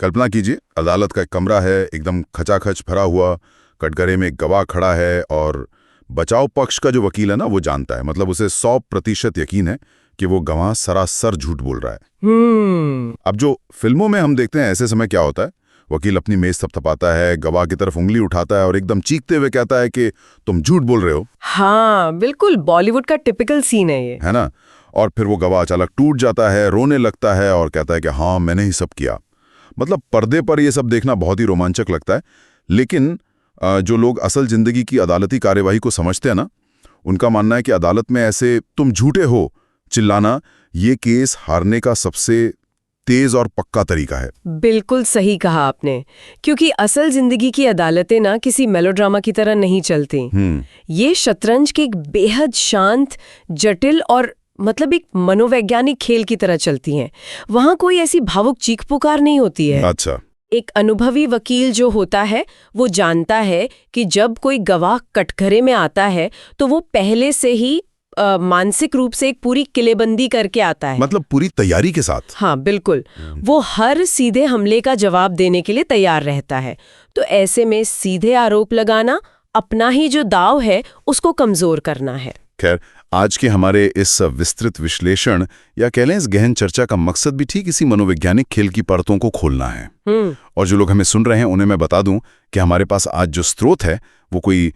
कल्पना कीजिए, अदालत का एक कमरा है, एकदम खचाखच भरा हुआ, कटघरे में एक गवाह खड़ा है और बचाव पक्ष का जो वकील है ना, वो जानता है, मतलब उसे 100% यकीन है कि वो गवाह सरासर झूठ बोल रहा है। अब जो फिल्मों में हम देखते हैं, ऐसे समय क्या होता है, वकील अपनी मेज थपथपाता है, गवाह की तरफ उंगली उठाता है और एकदम चीखते हुए कहता है कि तुम झूठ बोल रहे हो। हाँ, बिल्कुल बॉलीवुड का टिपिकल सीन है ये, है ना। और फिर वो गवाह अचानक टूट जाता है, रोने लगता है और कहता है कि हाँ, मैंने ही सब किया। मतलब पर्दे पर ये सब देखना बहुत ही रोमांचक लगता है, लेकिन जो लोग असल जिंदगी की अदालती कार्यवाही को समझते हैं ना, उनका मानना है कि अदालत में ऐसे तुम झूठे हो चिल्लाना ये केस हारने का सबसे तेज और पक्का तरीका है। बिल्कुल सही कहा आपने, क्योंकि असल जिंदगी की अदालतें ना किसी मेलोड्रामा की तरह नहीं चलती। ये शतरंज के एक बेहद शांत, जटिल और मतलब एक मनोवैज्ञानिक खेल की तरह चलती हैं। वहां कोई ऐसी भावुक चीख पुकार नहीं होती है। अच्छा। एक अनुभवी वकील जो होता है वो जानता है कि जब कोई गवाह कटघरे में आता है तो वो पहले से ही मानसिक रूप से एक पूरी किलेबंदी करके आता है, मतलब पूरी तैयारी के साथ। हाँ बिल्कुल, वो हर सीधे हमले का जवाब देने के लिए तैयार रहता है। तो ऐसे में सीधे आरोप लगाना अपना ही जो दाव है उसको कमजोर करना है। खैर, आज के हमारे इस विस्तृत विश्लेषण या कह लें इस गहन चर्चा का मकसद भी ठीक इसी मनोवैज्ञानिक खेल की परतों को खोलना है। और जो लोग हमें सुन रहे हैं उन्हें मैं बता दूं कि हमारे पास आज जो स्रोत है वो कोई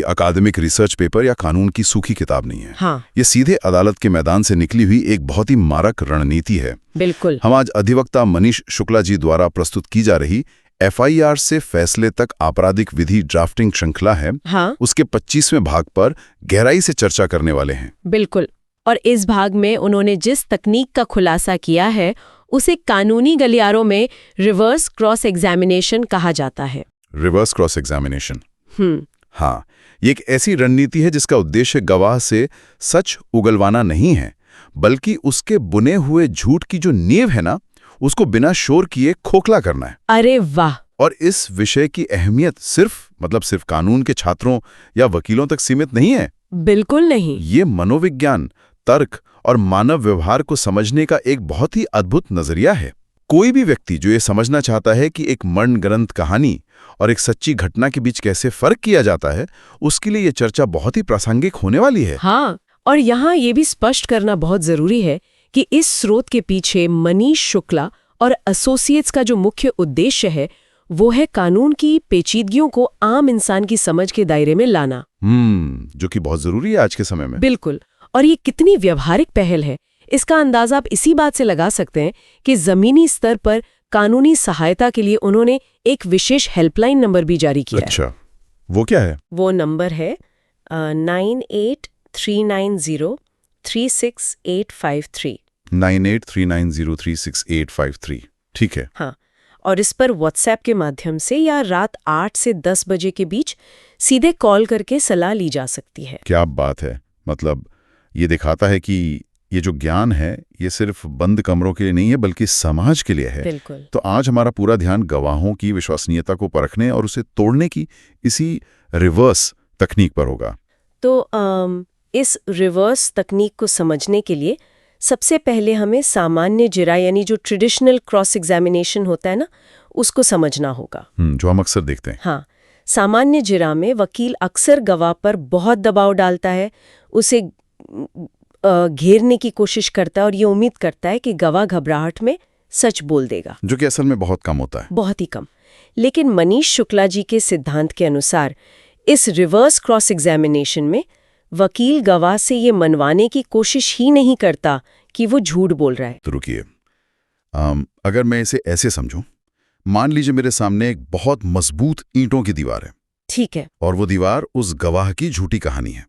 अकादमिक रिसर्च पेपर या कानून की सूखी किताब नहीं है। हाँ। ये सीधे अदालत के मैदान से निकली हुई एक बहुत ही मारक रणनीति है। बिल्कुल। हम आज अधिवक्ता मनीष शुक्ला जी द्वारा प्रस्तुत की जा रही FIR से फैसले तक आपराधिक विधि ड्राफ्टिंग श्रृंखला है। हाँ। उसके 25वें भाग पर गहराई से चर्चा करने वाले हैं। बिल्कुल। और इस भाग में उन्होंने जिस तकनीक का खुलासा किया है उसे कानूनी गलियारों में रिवर्स क्रॉस एग्जामिनेशन कहा जाता है। Reverse cross examination. हाँ, ये एक ऐसी रणनीति है जिसका उद्देश्य गवाह से सच उगलवाना नहीं है, बल्कि उसके बुने हुए झूठ की जो नींव है ना, उसको बिना शोर किए खोखला करना है। अरे वाह! और इस विषय की अहमियत सिर्फ कानून के छात्रों या वकीलों तक सीमित नहीं है। बिल्कुल नहीं। ये मनोविज्ञान, तर्क और मानव व्यवहार को समझने का एक बहुत ही अद्भुत नजरिया है। कोई भी व्यक्ति जो ये समझना चाहता है कि एक मनगढ़ंत कहानी और एक सच्ची घटना के बीच कैसे फर्क किया जाता है, उसके लिए ये चर्चा बहुत ही प्रासंगिक होने वाली है। हाँ, और यहाँ ये भी स्पष्ट करना बहुत जरूरी है कि इस स्रोत के पीछे मनीष शुक्ला और एसोसिएट्स का जो मुख्य उद्देश्य है वो है कानून की पेचीदगियों को आम इंसान की समझ के दायरे में लाना। जो कि बहुत जरूरी है आज के समय में। बिल्कुल। और ये कितनी व्यवहारिक पहल है, इसका अंदाजा आप इसी बात से लगा सकते हैं कि जमीनी स्तर पर कानूनी सहायता के लिए उन्होंने एक विशेष हेल्पलाइन नंबर भी जारी किया है। अच्छा, वो क्या है? वो नंबर है 9839036853। 9839036853। ठीक है। हाँ, और इस पर व्हाट्सएप के माध्यम से या रात 8 से 10 बजे के बीच सीधे कॉल करके सलाह ली जा सकती है। क्या बात है! मतलब ये दिखाता है कि ये जो ज्ञान है ये सिर्फ बंद कमरों के लिए नहीं है बल्कि समाज के लिए है। बिल्कुल। तो आज हमारा पूरा ध्यान गवाहों की विश्वसनीयता को परखने और उसे तोड़ने की इसी रिवर्स तकनीक पर होगा। तो इस रिवर्स तकनीक को समझने के लिए सबसे पहले हमें सामान्य जिरा यानी जो ट्रेडिशनल क्रॉस एग्जामिनेशन होता है ना, उसको समझना होगा। जो हम अक्सर देखते हैं। हाँ, सामान्य जिरा में वकील अक्सर गवाह पर बहुत दबाव डालता है, उसे घेरने की कोशिश करता है और ये उम्मीद करता है कि गवाह घबराहट में सच बोल देगा, जो कि असल में बहुत कम होता है। बहुत ही कम। लेकिन मनीष शुक्ला जी के सिद्धांत के अनुसार इस रिवर्स क्रॉस एग्जामिनेशन में वकील गवाह से ये मनवाने की कोशिश ही नहीं करता कि वो झूठ बोल रहा है। तो रुकिए, अगर मैं इसे ऐसे समझूं, मान लीजिए मेरे सामने एक बहुत मजबूत ईंटों की दीवार है। ठीक है। और वो दीवार उस गवाह की झूठी कहानी है।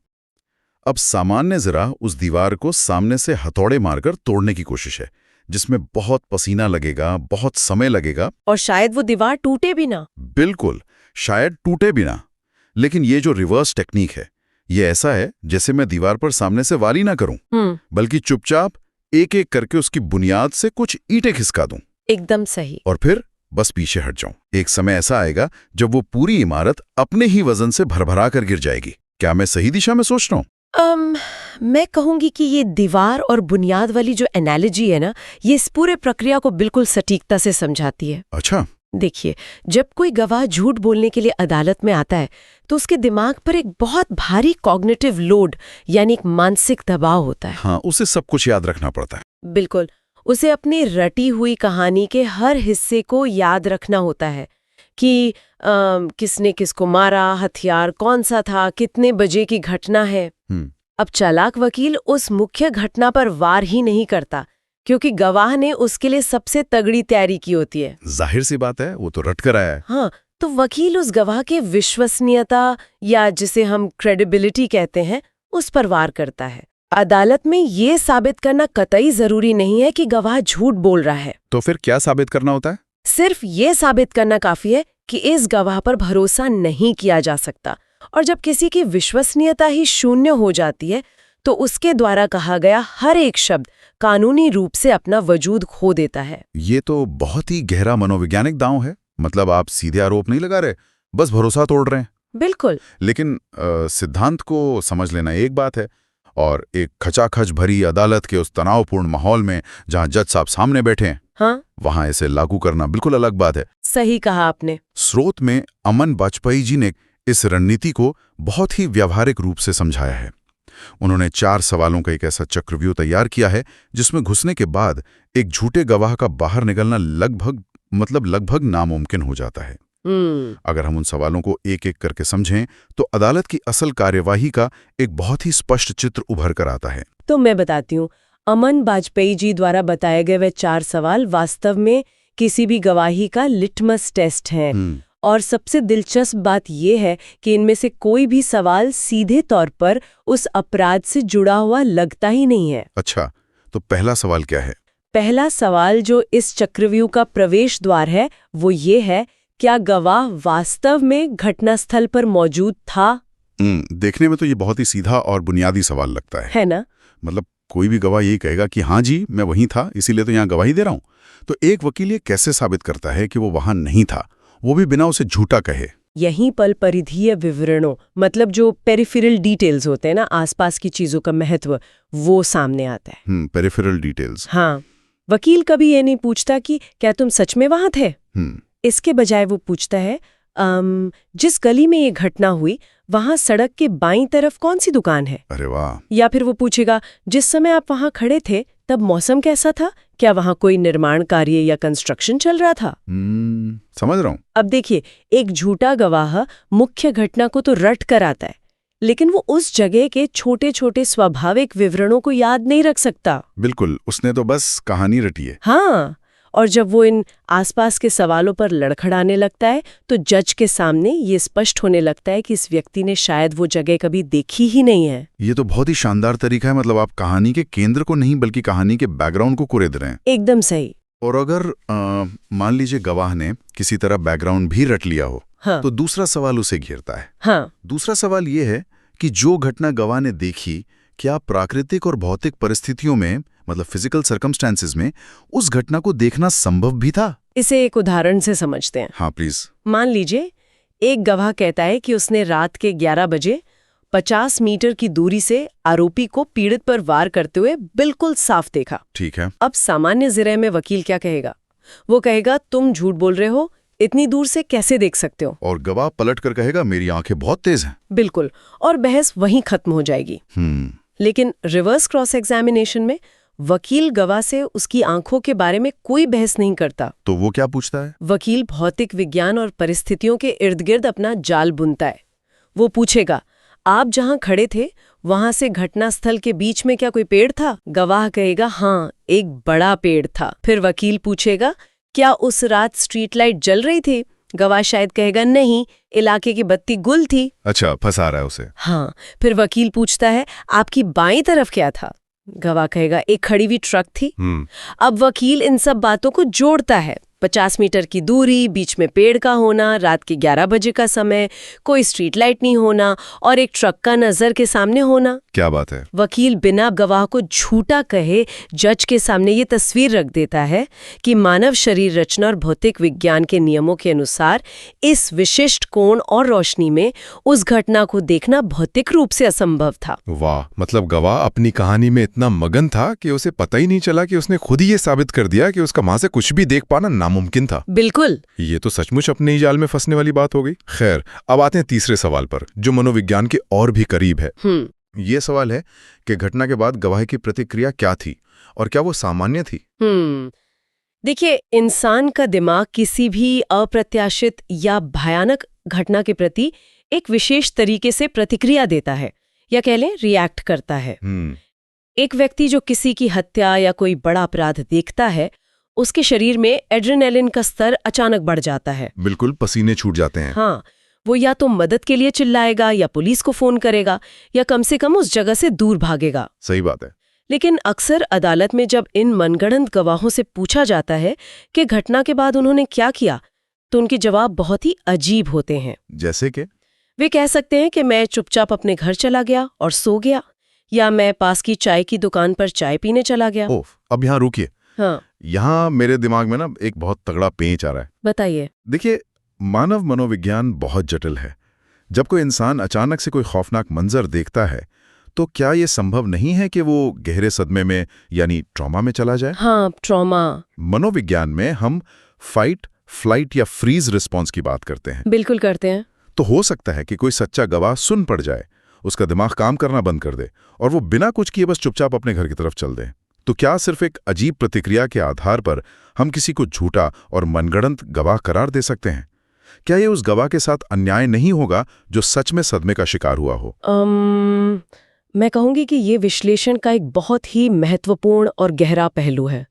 अब सामान्य जरा उस दीवार को सामने से हथौड़े मारकर तोड़ने की कोशिश है, जिसमें बहुत पसीना लगेगा, बहुत समय लगेगा और शायद वो दीवार टूटे भी ना। बिल्कुल, शायद टूटे भी ना। लेकिन ये जो रिवर्स टेक्निक है, ये ऐसा है जैसे मैं दीवार पर सामने से वारी ना करूं, बल्कि चुपचाप एक एक करके उसकी बुनियाद से कुछ ईंटें खिसका दूं। एकदम सही। और फिर बस पीछे हट जाऊं। एक समय ऐसा आएगा जब वो पूरी इमारत अपने ही वजन से भरभरा कर गिर जाएगी। क्या मैं सही दिशा में सोच रहा हूं? मैं कहूंगी कि ये दीवार और बुनियाद वाली जो एनालॉजी है ना, ये इस पूरे प्रक्रिया को बिल्कुल सटीकता से समझाती है। अच्छा। देखिए, जब कोई गवाह झूठ बोलने के लिए अदालत में आता है तो उसके दिमाग पर एक बहुत भारी कॉग्निटिव लोड यानी एक मानसिक दबाव होता है। हाँ, उसे सब कुछ याद रखना पड़ता है। बिल्कुल, उसे अपनी रटी हुई कहानी के हर हिस्से को याद रखना होता है कि किसने किसको मारा, हथियार कौन सा था, कितने बजे की घटना है। अब चालाक वकील उस मुख्य घटना पर वार ही नहीं करता क्योंकि गवाह ने उसके लिए सबसे तगड़ी तैयारी की होती है। जाहिर सी बात है, वो तो रट कर आया है। हाँ, तो वकील उस गवाह के विश्वसनीयता या जिसे हम क्रेडिबिलिटी कहते हैं, उस पर वार करता है। अदालत में ये साबित करना कतई जरूरी नहीं है कि गवाह झूठ बोल रहा है। तो फिर क्या साबित करना होता है? सिर्फ ये साबित करना काफी है कि इस गवाह पर भरोसा नहीं किया जा सकता। और जब किसी की विश्वसनीयता ही शून्य हो जाती है तो उसके द्वारा कहा गया हर एक शब्द कानूनी रूप से अपना वजूद खो देता है। ये तो बहुत ही गहरा मनोवैज्ञानिक दांव है। मतलब आप सीधे आरोप नहीं लगा रहे, बस भरोसा तोड़ रहे हैं। बिल्कुल। लेकिन सिद्धांत को समझ लेना एक बात है, और एक खचाखच भरी अदालत के उस तनावपूर्ण माहौल में जहां जज साहब सामने बैठे हैं, हाँ, वहां इसे लागू करना बिल्कुल अलग बात है। सही कहा आपने। स्रोत में अमन वाजपेयी जी ने इस रणनीति को बहुत ही व्यावहारिक रूप से समझाया है। उन्होंने 4 सवालों का एक ऐसा चक्रव्यूह तैयार किया है जिसमें घुसने के बाद एक झूठे गवाह का बाहर निकलना लगभग नामुमकिन हो जाता है। अगर हम उन सवालों को एक एक करके समझें तो अदालत की असल कार्यवाही का एक बहुत ही स्पष्ट चित्र उभर कर आता है। तो मैं बताती हूँ, अमन वाजपेयी जी द्वारा बताए गए वे 4 सवाल वास्तव में किसी भी गवाही का लिटमस टेस्ट हैं। और सबसे दिलचस्प बात यह है कि इनमें से कोई भी सवाल सीधे तौर पर उस अपराध से जुड़ा हुआ लगता ही नहीं है। अच्छा, तो पहला सवाल क्या है? पहला सवाल जो इस चक्रव्यूह का प्रवेश द्वार है वो ये है, क्या गवाह वास्तव में घटनास्थल पर मौजूद था? देखने में तो ये बहुत ही सीधा और बुनियादी सवाल लगता है ना? मतलब कोई भी गवाह यही कहेगा कि हाँ जी, मैं वहीं था, इसीलिए तो यहाँ गवाही दे रहा हूँ। तो एक वकील ये कैसे साबित करता है कि वो वहां नहीं था, वो भी बिना उसे झूठा कहे? यहीं पर परिधीय विवरणों, मतलब जो पेरिफेरल डिटेल्स होते हैं ना, आसपास की चीजों का महत्व, वो सामने आता है। Peripheral details. हाँ, वकील कभी ये नहीं पूछता कि क्या तुम सच में वहां थे। इसके बजाय वो पूछता है, जिस गली में ये घटना हुई वहां सड़क के बाईं तरफ कौन सी दुकान है? अरे वाह। या फिर वो पूछेगा, जिस समय आप वहां खड़े थे तब मौसम कैसा था? क्या वहां कोई निर्माण कार्य या कंस्ट्रक्शन चल रहा था? समझ रहा हूँ। अब देखिए, एक झूठा गवाह मुख्य घटना को तो रट कर आता है, लेकिन वो उस जगह के छोटे छोटे स्वाभाविक विवरणों को याद नहीं रख सकता। बिल्कुल, उसने तो बस कहानी रटी है। हाँ, और जब वो इन आसपास के सवालों पर लड़खड़ाने लगता है तो जज के सामने ये स्पष्ट होने लगता है कि इस व्यक्ति ने शायद वो जगह कभी देखी ही नहीं है। ये तो बहुत ही शानदार तरीका है। मतलब आप कहानी के केंद्र को नहीं बल्कि कहानी के बैकग्राउंड को कुरेद रहे हैं। एकदम सही। और अगर मान लीजिए गवाह ने किसी तरह बैकग्राउंड भी रट लिया हो, हाँ, तो दूसरा सवाल उसे घेरता है। हाँ, दूसरा सवाल ये है कि जो घटना गवाह ने देखी, क्या प्राकृतिक और भौतिक परिस्थितियों में, मतलब फिजिकल सर्कमस्टेंसेस में, उस घटना को देखना संभव भी था? इसे एक उदाहरण से समझते हैं। हाँ प्लीज। मान लीजिए एक गवाह कहता है कि उसने रात के 11 बजे 50 मीटर की दूरी से आरोपी को पीड़ित पर वार करते हुए बिल्कुल साफ देखा। ठीक है। अब सामान्य ज़िरे में वकील क्या कहेगा? वो कहेगा, तुम झूठ बोल रहे हो, इतनी दूर से कैसे देख सकते हो? और गवाह पलट कर कहेगा, मेरी आंखें बहुत तेज हैं। बिल्कुल, और बहस वहीं खत्म हो जाएगी। लेकिन रिवर्स क्रॉस एग्जामिनेशन में वकील गवाह से उसकी आंखों के बारे में कोई बहस नहीं करता। तो वो क्या पूछता है? वकील भौतिक विज्ञान और परिस्थितियों के इर्द गिर्द अपना जाल बुनता है। वो पूछेगा, आप जहां खड़े थे वहां से घटनास्थल के बीच में क्या कोई पेड़ था? गवाह कहेगा, हाँ, एक बड़ा पेड़ था। फिर वकील पूछेगा, क्या उस रात स्ट्रीट लाइट जल रही थी? गवाह शायद कहेगा, नहीं, इलाके की बत्ती गुल थी। अच्छा, फंसा रहा है उसे। हाँ, फिर वकील पूछता है, आपकी बाईं तरफ क्या था? गवाह कहेगा, एक खड़ी हुई ट्रक थी। अब वकील इन सब बातों को जोड़ता है, 50 मीटर की दूरी, बीच में पेड़ का होना, रात के 11 बजे का समय, कोई स्ट्रीट लाइट नहीं होना और एक ट्रक का नजर के सामने होना। क्या बात है। वकील बिना गवाह को झूठा कहे जज के सामने ये तस्वीर रख देता है कि मानव शरीर रचना और भौतिक विज्ञान के नियमों के अनुसार इस विशिष्ट कोण और रोशनी में उस घटना को देखना भौतिक रूप से असंभव था। वाह, मतलब गवाह अपनी कहानी में इतना मगन था कि उसे पता ही नहीं चला कि उसने खुद ही ये साबित कर दिया कि उसका वहां से कुछ भी देख पाना नामुमकिन था। बिल्कुल। ये तो सचमुच अपने ही जाल में फंसने वाली बात हो गई। खैर, अब आते हैं तीसरे सवाल पर, जो मनोविज्ञान के और भी करीब है। ये सवाल है कि घटना के बाद गवाह की प्रतिक्रिया क्या थी और क्या वो सामान्य थी? देखिए, इंसान का दिमाग किसी भी अप्रत्याशित या भयानक घटना के प्रति एक विशेष तरीके से प्रतिक्रिया देता है, या कह लें रिएक्ट करता है। एक व्यक्ति जो किसी की हत्या या कोई बड़ा अपराध देखता है, उसके शरीर में एड्रेनालिन का स्तर अचानक बढ़ जाता है। बिल्कुल, पसीने छूट जाते हैं। हाँ, वो या तो मदद के लिए चिल्लाएगा या पुलिस को फोन करेगा या कम से कम उस जगह से दूर भागेगा। सही बात है। लेकिन अक्सर अदालत में जब इन मनगढ़ंत गवाहों से पूछा जाता है कि घटना के बाद उन्होंने क्या किया, तो उनके जवाब बहुत ही अजीब होते हैं। जैसे कि वे कह सकते हैं कि मैं चुपचाप अपने घर चला गया और सो गया, या मैं पास की चाय की दुकान पर चाय पीने चला गया। ओह, अब यहाँ रुकिए। हाँ, यहाँ मेरे दिमाग में ना एक बहुत तगड़ा पेंच आ रहा है। बताइए। देखिए, मानव मनोविज्ञान बहुत जटिल है। जब कोई इंसान अचानक से कोई खौफनाक मंजर देखता है, तो क्या ये संभव नहीं है कि वो गहरे सदमे में यानी ट्रॉमा में चला जाए? हाँ, ट्रॉमा। मनोविज्ञान में हम फाइट, फ्लाइट या फ्रीज रिस्पॉन्स की बात करते हैं। बिल्कुल करते हैं। तो हो सकता है कि कोई सच्चा गवाह सुन पड़ जाए, उसका दिमाग काम करना बंद कर दे और वो बिना कुछ किए बस चुपचाप अपने घर की तरफ चल दे। तो क्या सिर्फ एक अजीब प्रतिक्रिया के आधार पर हम किसी को झूठा और मनगढ़ंत गवाह करार दे सकते हैं? क्या ये उस गवाह के साथ अन्याय नहीं होगा जो सच में सदमे का शिकार हुआ हो? मैं कहूंगी कि ये विश्लेषण का एक बहुत ही महत्वपूर्ण और गहरा पहलू है,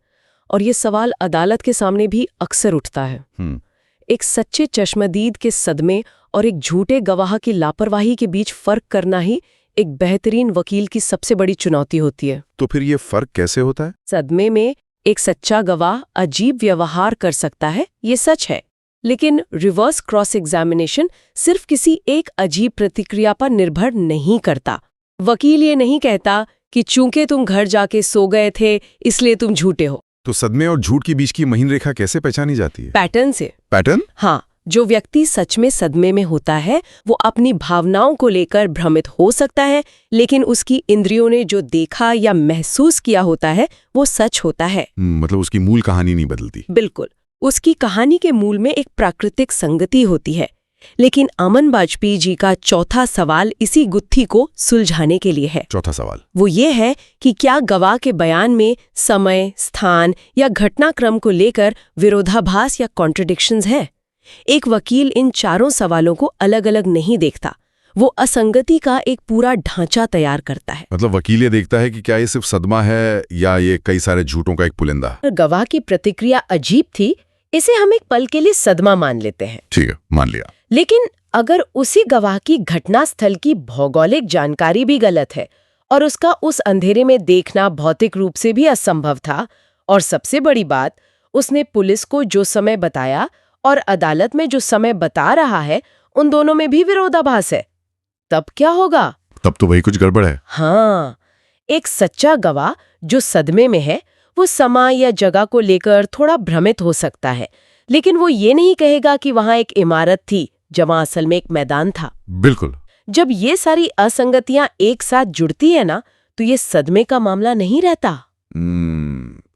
और ये सवाल अदालत के सामने भी अक्सर उठता है। एक सच्चे चश्मदीद के सदमे और एक झूठे गवाह की लापरवाही के बीच फर्क करना ही एक बेहतरीन वकील की सबसे बड़ी चुनौती होती है। तो फिर ये फर्क कैसे होता है? सदमे में एक सच्चा गवाह अजीब व्यवहार कर सकता है, ये सच है, लेकिन रिवर्स क्रॉस एग्जामिनेशन सिर्फ किसी एक अजीब प्रतिक्रिया पर निर्भर नहीं करता। वकील ये नहीं कहता कि चूंकि तुम घर जाके सो गए थे इसलिए तुम झूठे हो। तो सदमे और झूठ के बीच की महीन रेखा कैसे पहचानी जाती है? पैटर्न से। पैटर्न? हाँ, जो व्यक्ति सच में सदमे में होता है वो अपनी भावनाओं को लेकर भ्रमित हो सकता है, लेकिन उसकी इंद्रियों ने जो देखा या महसूस किया होता है वो सच होता है। मतलब उसकी मूल कहानी नहीं बदलती। बिल्कुल, उसकी कहानी के मूल में एक प्राकृतिक संगति होती है। लेकिन अमन वाजपेयी जी का चौथा सवाल इसी गुत्थी को सुलझाने के लिए है। चौथा सवाल वो ये है कि क्या गवाह के बयान में समय, स्थान या घटनाक्रम को लेकर विरोधाभास या कॉन्ट्रडिक्शंस है? एक वकील इन चारों सवालों को अलग अलग नहीं देखता, वो असंगति का एक पूरा ढांचा तैयार करता है। मतलब वकील ये देखता है कि क्या ये सिर्फ सदमा है या ये कई सारे झूठों का एक पुलिंदा? गवाह की प्रतिक्रिया अजीब थी, इसे हम एक पल के लिए सदमा मान लेते हैं। ठीक है, मान लिया। लेकिन अगर उसी गवाह की घटनास्थल की भौगोलिक जानकारी भी गलत है और उसका उस अंधेरे में देखना भौतिक रूप से भी असंभव था, और सबसे बड़ी बात, उसने पुलिस को जो समय बताया और अदालत में जो समय बता रहा है उन दोनों में भी विरोधाभास है, तब क्या होगा? तब तो वही कुछ गड़बड़ है। हाँ, एक सच्चा गवाह जो सदमे में है वो समय या जगह को लेकर थोड़ा भ्रमित हो सकता है, लेकिन वो ये नहीं कहेगा कि वहां एक इमारत थी जहां असल में एक मैदान था। बिल्कुल। जब ये सारी असंगतियां एक साथ जुड़ती है ना, तो ये सदमे का मामला नहीं रहता।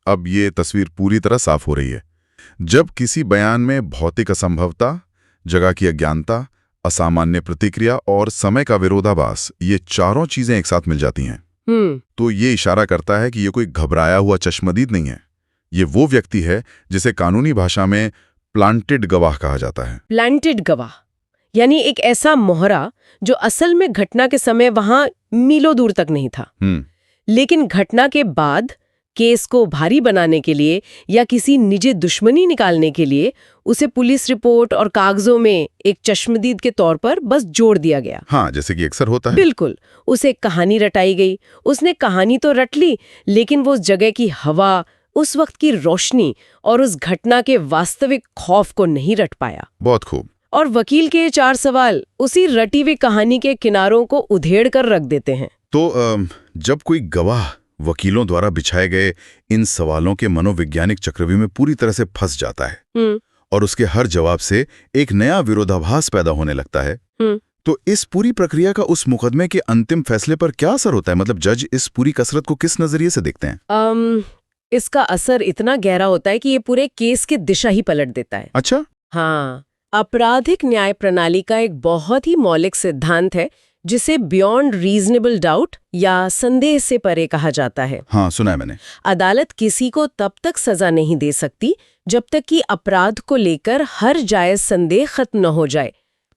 अब ये तस्वीर पूरी तरह साफ हो रही है। जब किसी बयान में भौतिक असंभवता, जगह की अज्ञानता, असामान्य प्रतिक्रिया और समय का विरोधाभास, ये चारों चीजें एक साथ मिल जाती हैं, तो ये इशारा करता है कि ये कोई घबराया हुआ चश्मदीद नहीं है। ये वो व्यक्ति है जिसे कानूनी भाषा में प्लांटेड गवाह कहा जाता है। प्लांटेड गवाह यानी एक ऐसा मोहरा जो असल में घटना के समय वहां मीलों दूर तक नहीं था, लेकिन घटना के बाद केस को भारी बनाने के लिए या किसी निजी दुश्मनी निकालने के लिए उसे पुलिस रिपोर्ट और कागजों में एक चश्मदीद के तौर पर बस जोड़ दिया गया। हाँ, जैसे कि अक्सर होता है। बिल्कुल, उसे कहानी रटाई गई। उसने कहानी तो रट ली, लेकिन वो उस जगह की हवा, उस वक्त की रोशनी और उस घटना के वास्तविक खौफ को नहीं रट पाया। बहुत खूब। और वकील के 4 सवाल उसी रटी हुई कहानी के किनारों को उधेड़ कर रख देते हैं। तो जब कोई गवाह वकीलों द्वारा बिछाए गए इन सवालों के मनोवैज्ञानिक चक्रव्यूह में पूरी तरह से फंस जाता है और उसके हर जवाब से एक नया विरोधाभास पैदा होने लगता है, तो इस पूरी प्रक्रिया का उस मुकदमे के अंतिम फैसले पर क्या असर होता है? मतलब जज इस पूरी कसरत को किस नजरिए से देखते हैं? इसका असर इतना गहरा होता है कि ये पूरे केस की दिशा ही पलट देता है। अच्छा। हाँ, आपराधिक न्याय प्रणाली का एक बहुत ही मौलिक सिद्धांत है जिसे बियॉन्ड रीजनेबल डाउट या संदेह से परे कहा जाता है। हाँ, सुना है मैंने। अदालत किसी को तब तक सजा नहीं दे सकती जब तक कि अपराध को लेकर हर जायज संदेह खत्म न हो जाए।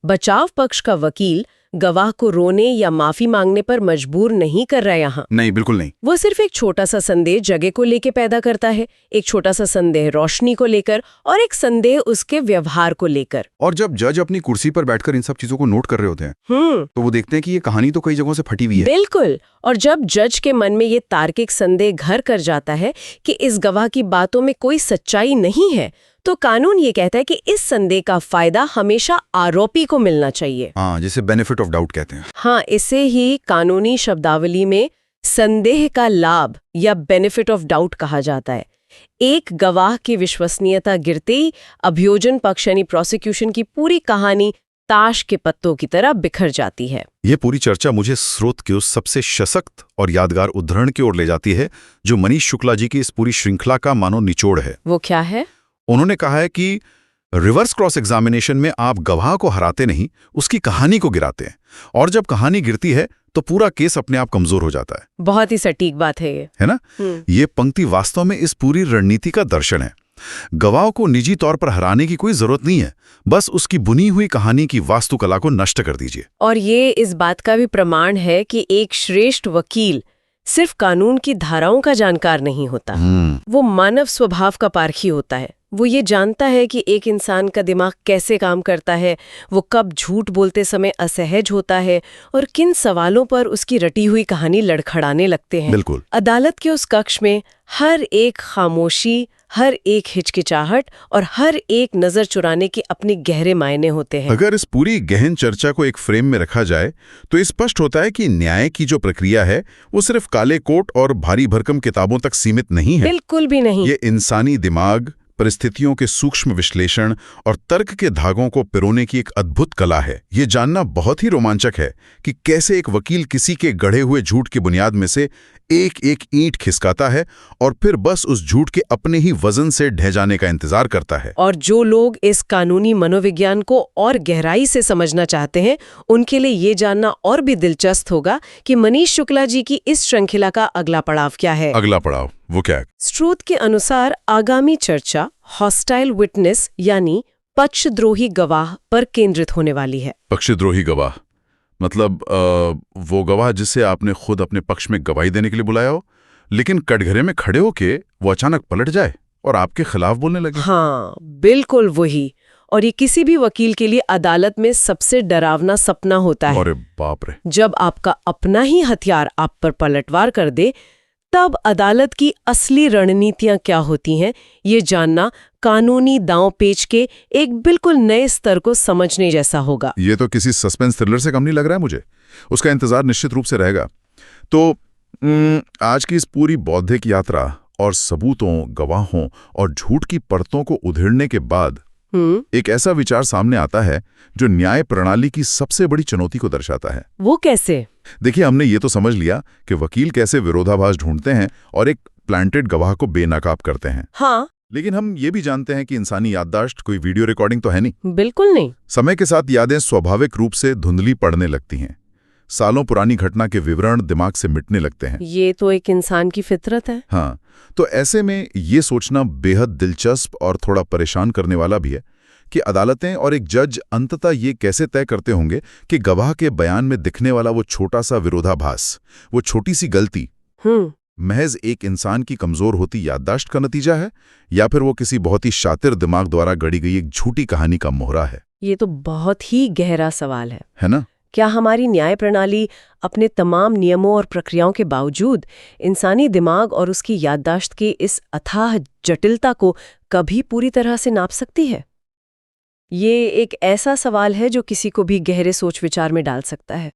बचाव पक्ष का वकील गवाह को रोने या माफी मांगने पर मजबूर नहीं कर रहा यहाँ। नहीं, बिल्कुल नहीं। वो सिर्फ एक छोटा सा संदेह जगह को लेकर पैदा करता है, एक छोटा सा संदेह रोशनी को लेकर और एक संदेह उसके व्यवहार को लेकर। और जब जज अपनी कुर्सी पर बैठकर इन सब चीजों को नोट कर रहे होते हैं तो वो देखते हैं कि ये कहानी तो कई जगहों से फटी हुई है। बिल्कुल। और जब जज के मन में ये तार्किक संदेह घर कर जाता है कि इस गवाह की बातों में कोई सच्चाई नहीं है, तो कानून ये कहता है कि इस संदेह का फायदा हमेशा आरोपी को मिलना चाहिए। हाँ, जिसे बेनिफिट ऑफ डाउट कहते हैं। हाँ, इसे ही कानूनी शब्दावली में संदेह का लाभ या बेनिफिट ऑफ डाउट कहा जाता है। एक गवाह की विश्वसनीयता गिरते ही अभियोजन पक्ष यानी प्रोसिक्यूशन की पूरी कहानी ताश के पत्तों की तरह बिखर जाती है। ये पूरी चर्चा मुझे स्रोत के उस सबसे सशक्त और यादगार उद्धरण की ओर ले जाती है जो मनीष शुक्ला जी की इस पूरी श्रृंखला का मानो निचोड़ है। वो क्या है? उन्होंने कहा है कि रिवर्स क्रॉस एग्जामिनेशन में आप गवाह को हराते नहीं, उसकी कहानी को गिराते हैं, और जब कहानी गिरती है तो पूरा केस अपने आप कमजोर हो जाता है। बहुत ही सटीक बात है ये, है ना? ये पंक्ति वास्तव में इस पूरी रणनीति का दर्शन है। गवाह को निजी तौर पर हराने की कोई जरूरत नहीं है, बस उसकी बुनी हुई कहानी की वास्तुकला को नष्ट कर दीजिए। और ये इस बात का भी प्रमाण है कि एक श्रेष्ठ वकील सिर्फ कानून की धाराओं का जानकार नहीं होता, वो मानव स्वभाव का पारखी होता है। वो ये जानता है कि एक इंसान का दिमाग कैसे काम करता है, वो कब झूठ बोलते समय असहज होता है और किन सवालों पर उसकी रटी हुई कहानी लड़खड़ाने लगते हैं। बिल्कुल। अदालत के उस कक्ष में हर एक खामोशी, हर एक हिचकिचाहट और हर एक नजर चुराने के अपने गहरे मायने होते हैं। अगर इस पूरी गहन चर्चा को एक फ्रेम में रखा जाए तो स्पष्ट होता है कि न्याय की जो प्रक्रिया है वो सिर्फ काले कोट और भारी भरकम किताबों तक सीमित नहीं है। बिल्कुल भी नहीं। ये इंसानी दिमाग, परिस्थितियों के सूक्ष्म विश्लेषण और तर्क के धागों को पिरोने की एक अद्भुत कला है। ये जानना बहुत ही रोमांचक है कि कैसे एक वकील किसी के गढ़े हुए झूठ की बुनियाद में से एक एक ईंट खिसकाता है और फिर बस उस झूठ के अपने ही वजन से ढह जाने का इंतजार करता है। और जो लोग इस कानूनी मनोविज्ञान को और गहराई से समझना चाहते हैं, उनके लिए ये जानना और भी दिलचस्प होगा कि मनीष शुक्ला जी की इस श्रृंखला का अगला पड़ाव क्या है। अगला पड़ाव वो क्या है? स्रोत के अनुसार आगामी चर्चा हॉस्टाइल विटनेस यानी पक्षद्रोही गवाह पर केंद्रित होने वाली है। पक्षद्रोही गवाह मतलब वो गवाह जिसे आपने खुद अपने पक्ष में गवाही देने के लिए बुलाया हो, लेकिन कटघरे में खड़े होके वो अचानक पलट जाए और आपके खिलाफ बोलने लगे। हाँ, बिल्कुल वही। और ये किसी भी वकील के लिए अदालत में सबसे डरावना सपना होता है। अरे बाप रे! जब आपका अपना ही हथियार आप पर पलटवार कर दे, तब अदालत की असली रणनीतियां क्या होती हैं, ये जानना कानूनी दांव पेच के एक बिल्कुल नए स्तर को समझने जैसा होगा। ये तो किसी सस्पेंस थ्रिलर से कम नहीं लग रहा है मुझे। उसका इंतजार निश्चित रूप से रहेगा। तो आज की इस पूरी बौद्धिक यात्रा और सबूतों, गवाहों और झूठ की परतों को उधेड़ने के बाद एक ऐसा विचार सामने आता है जो न्याय प्रणाली की सबसे बड़ी चुनौती को दर्शाता है। वो कैसे? देखिए, हमने ये तो समझ लिया कि वकील कैसे विरोधाभास ढूंढते हैं और एक प्लांटेड गवाह को बेनकाब करते हैं। हाँ, लेकिन हम ये भी जानते हैं कि इंसानी याददाश्त कोई वीडियो रिकॉर्डिंग तो है नहीं। बिल्कुल नहीं। समय के साथ यादें स्वाभाविक रूप से धुंधली पड़ने लगती हैं। सालों पुरानी घटना के विवरण दिमाग से मिटने लगते हैं। ये तो एक इंसान की फितरत है। हाँ, तो ऐसे में ये सोचना बेहद दिलचस्प और थोड़ा परेशान करने वाला भी है कि अदालतें और एक जज अंततः ये कैसे तय करते होंगे कि गवाह के बयान में दिखने वाला वो छोटा सा विरोधाभास, वो छोटी सी गलती महज एक इंसान की कमजोर होती याददाश्त का नतीजा है या फिर वो किसी बहुत ही शातिर दिमाग द्वारा गढ़ी गई एक झूठी कहानी का मोहरा है। ये तो बहुत ही गहरा सवाल है ना? क्या हमारी न्याय प्रणाली अपने तमाम नियमों और प्रक्रियाओं के बावजूद इंसानी दिमाग और उसकी याददाश्त की इस अथाह जटिलता को कभी पूरी तरह से नाप सकती है? ये एक ऐसा सवाल है जो किसी को भी गहरे सोच विचार में डाल सकता है।